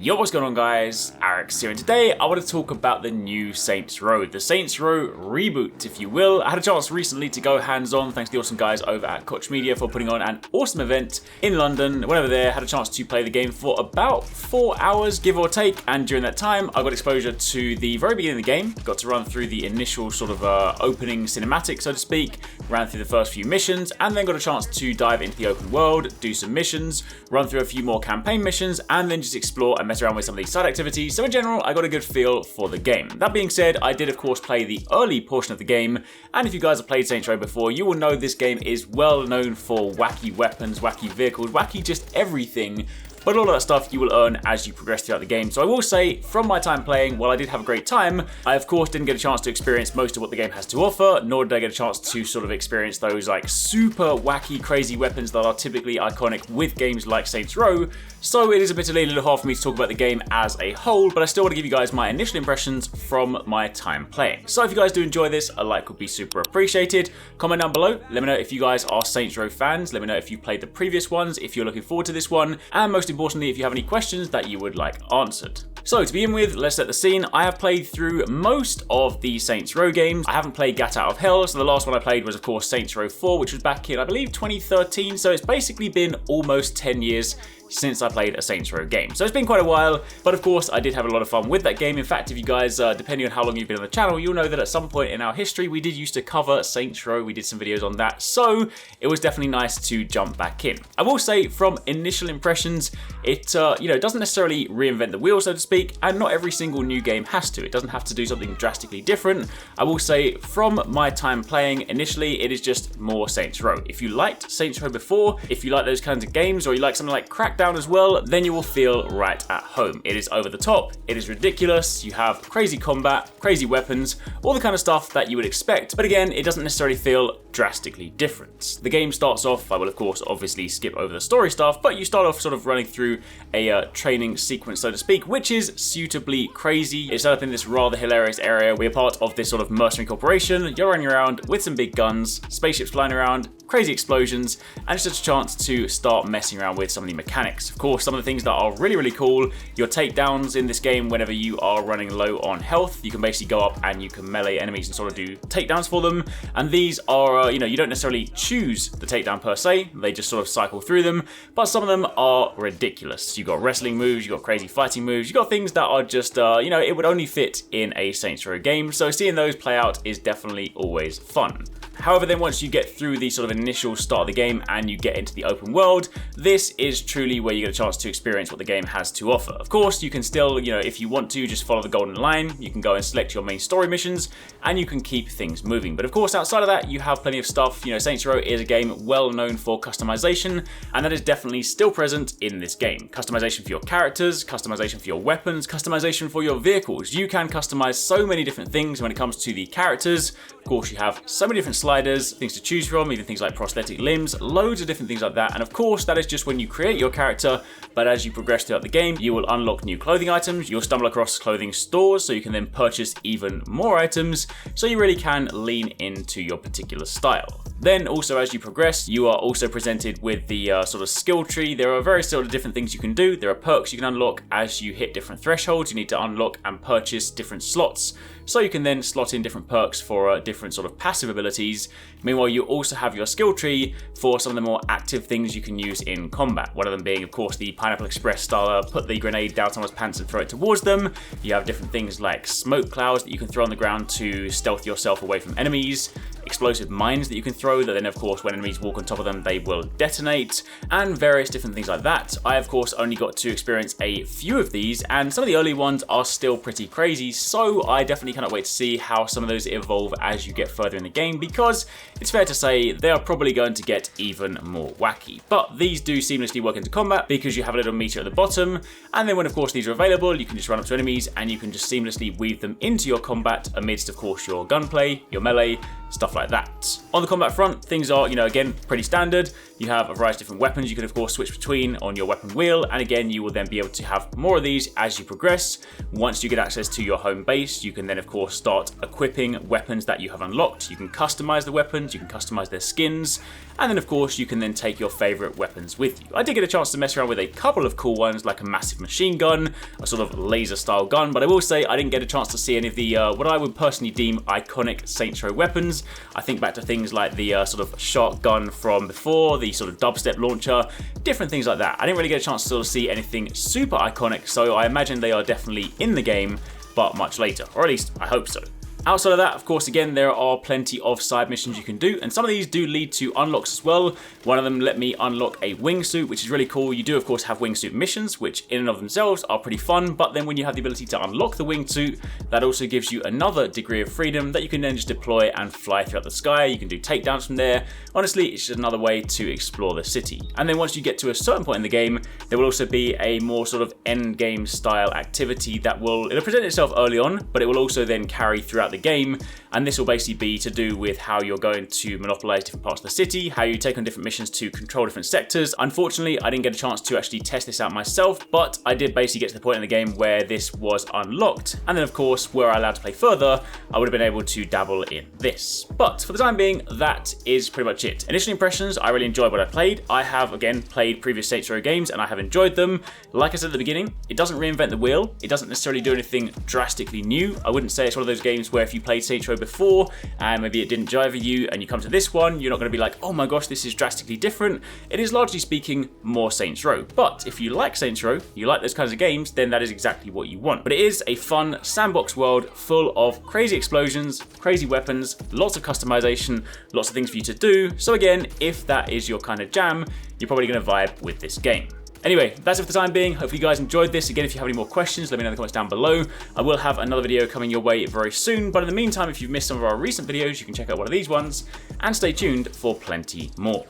Yo, what's going on guys? HyperX here, and today I want to talk about the new Saints Row, the Saints Row reboot, if you will. I had a chance recently to go hands-on, thanks to the awesome guys over at Koch Media for putting on an awesome event in London. Went over there, had a chance to play the game for about 4 hours, give or take, and during that time I got exposure to the very beginning of the game, got to run through the initial sort of opening cinematic, so to speak, ran through the first few missions, and then got a chance to dive into the open world, do some missions, run through a few more campaign missions, and then just explore and mess around with some of these side activities. So in general, I got a good feel for the game. That being said, I did of course play the early portion of the game, and if you guys have played Saints Row before, you will know this game is well known for wacky weapons, wacky vehicles, wacky just everything. But all of that stuff you will earn as you progress throughout the game. So I will say, from my time playing, while I did have a great time, I of course didn't get a chance to experience most of what the game has to offer, nor did I get a chance to sort of experience those like super wacky, crazy weapons that are typically iconic with games like Saints Row. So it is a bit of a little hard for me to talk about the game as a whole, but I still want to give you guys my initial impressions from my time playing. So if you guys do enjoy this, a like would be super appreciated. Comment down below, let me know if you guys are Saints Row fans, let me know if you played the previous ones, if you're looking forward to this one, and most importantly, if you have any questions that you would like answered. So to begin with, let's set the scene. I have played through most of the Saints Row games. I haven't played Gat Out of Hell, so the last one I played was of course Saints Row 4, which was back in, I believe, 2013, so it's basically been almost 10 years since I played a Saints Row game. So it's been quite a while, but of course I did have a lot of fun with that game. In fact, if you guys, depending on how long you've been on the channel, you'll know that at some point in our history, we did used to cover Saints Row. We did some videos on that, so it was definitely nice to jump back in. I will say, from initial impressions, it doesn't necessarily reinvent the wheel, so to speak, and not every single new game has to. It doesn't have to do something drastically different. I will say, from my time playing, initially, it is just more Saints Row. If you liked Saints Row before, if you like those kinds of games, or you like something like Crackdown as well, then you will feel right at home. It is over the top, it is ridiculous, you have crazy combat, crazy weapons, all the kind of stuff that you would expect, but again, it doesn't necessarily feel drastically different. The game starts off, I will of course obviously skip over the story stuff, but you start off sort of running through a training sequence, so to speak, which is suitably crazy. It's set up in this rather hilarious area. We're part of this sort of mercenary corporation. You're running around with some big guns, spaceships flying around, crazy explosions, and it's just a chance to start messing around with some of the mechanics. Of course, some of the things that are really, really cool, your takedowns in this game whenever you are running low on health, you can basically go up and you can melee enemies and sort of do takedowns for them. And these are, you don't necessarily choose the takedown per se, they just sort of cycle through them, but some of them are ridiculous. You've got wrestling moves, you've got crazy fighting moves, you've got things that are just, it would only fit in a Saints Row game, so seeing those play out is definitely always fun. However, then once you get through the sort of initial start of the game and you get into the open world, this is truly where you get a chance to experience what the game has to offer. Of course, you can still, if you want to, just follow the golden line. You can go and select your main story missions and you can keep things moving. But of course, outside of that, you have plenty of stuff. Saints Row is a game well known for customization, and that is definitely still present in this game. Customization for your characters, customization for your weapons, customization for your vehicles. You can customize so many different things when it comes to the characters. Of course, you have so many different sliders, things to choose from, even things like prosthetic limbs, loads of different things like that. And of course, that is just when you create your character, but as you progress throughout the game, you will unlock new clothing items, you'll stumble across clothing stores, so you can then purchase even more items, so you really can lean into your particular style. Then also as you progress, you are also presented with the sort of skill tree. There are various sort of different things you can do. There are perks you can unlock as you hit different thresholds. You need to unlock and purchase different slots, so you can then slot in different perks for different sort of passive abilities. Meanwhile, you also have your skill tree for some of the more active things you can use in combat. One of them being, of course, the Pineapple Express style, put the grenade down someone's pants and throw it towards them. You have different things like smoke clouds that you can throw on the ground to stealth yourself away from enemies, explosive mines that you can throw that then of course when enemies walk on top of them they will detonate, and various different things like that. I of course only got to experience a few of these, and some of the early ones are still pretty crazy, so I definitely cannot wait to see how some of those evolve as you get further in the game, because it's fair to say they are probably going to get even more wacky. But these do seamlessly work into combat because you have a little meter at the bottom, and then when of course these are available, you can just run up to enemies and you can just seamlessly weave them into your combat amidst of course your gunplay, your melee, stuff like that. On the combat front, things are, again, pretty standard. you have a variety of different weapons you can of course switch between on your weapon wheel, and again you will then be able to have more of these as you progress. Once you get access to your home base, you can then of course start equipping weapons that you have unlocked. You can customize the weapons, you can customize their skins, and then of course you can then take your favorite weapons with you. I did get a chance to mess around with a couple of cool ones, like a massive machine gun, a sort of laser style gun, but I will say I didn't get a chance to see any of the what I would personally deem iconic Saints Row weapons. I think back to things like the sort of shotgun from before, the sort of dubstep launcher, different things like that. I didn't really get a chance to sort of see anything super iconic, so I imagine they are definitely in the game, but much later, or at least I hope so. Outside of that, of course, again, there are plenty of side missions you can do, and some of these do lead to unlocks as well. One of them let me unlock a wingsuit, which is really cool. You do, of course, have wingsuit missions, which in and of themselves are pretty fun, but then when you have the ability to unlock the wingsuit, that also gives you another degree of freedom that you can then just deploy and fly throughout the sky. You can do takedowns from there. Honestly, it's just another way to explore the city. And then once you get to a certain point in the game, there will also be a more sort of end game style activity that it'll present itself early on, but it will also then carry throughout the game, and this will basically be to do with how you're going to monopolize different parts of the city, how you take on different missions to control different sectors. Unfortunately, I didn't get a chance to actually test this out myself, but I did basically get to the point in the game where this was unlocked, and then of course, were I allowed to play further, I would have been able to dabble in this. But for the time being, that is pretty much it. Initial impressions, I really enjoyed what I played. I have, again, played previous Saints Row games, and I have enjoyed them. Like I said at the beginning, it doesn't reinvent the wheel. It doesn't necessarily do anything drastically new. I wouldn't say it's one of those games where if you played Saints Row before and maybe it didn't jive with you and you come to this one, you're not going to be like, oh my gosh, this is drastically different. It is largely speaking more Saints Row. But if you like Saints Row, you like those kinds of games, then that is exactly what you want. But it is a fun sandbox world full of crazy explosions, crazy weapons, lots of customization, lots of things for you to do. So again, if that is your kind of jam, you're probably going to vibe with this game. Anyway, that's it for the time being. Hopefully you guys enjoyed this. Again, if you have any more questions, let me know in the comments down below. I will have another video coming your way very soon, but in the meantime, if you've missed some of our recent videos, you can check out one of these ones, and stay tuned for plenty more.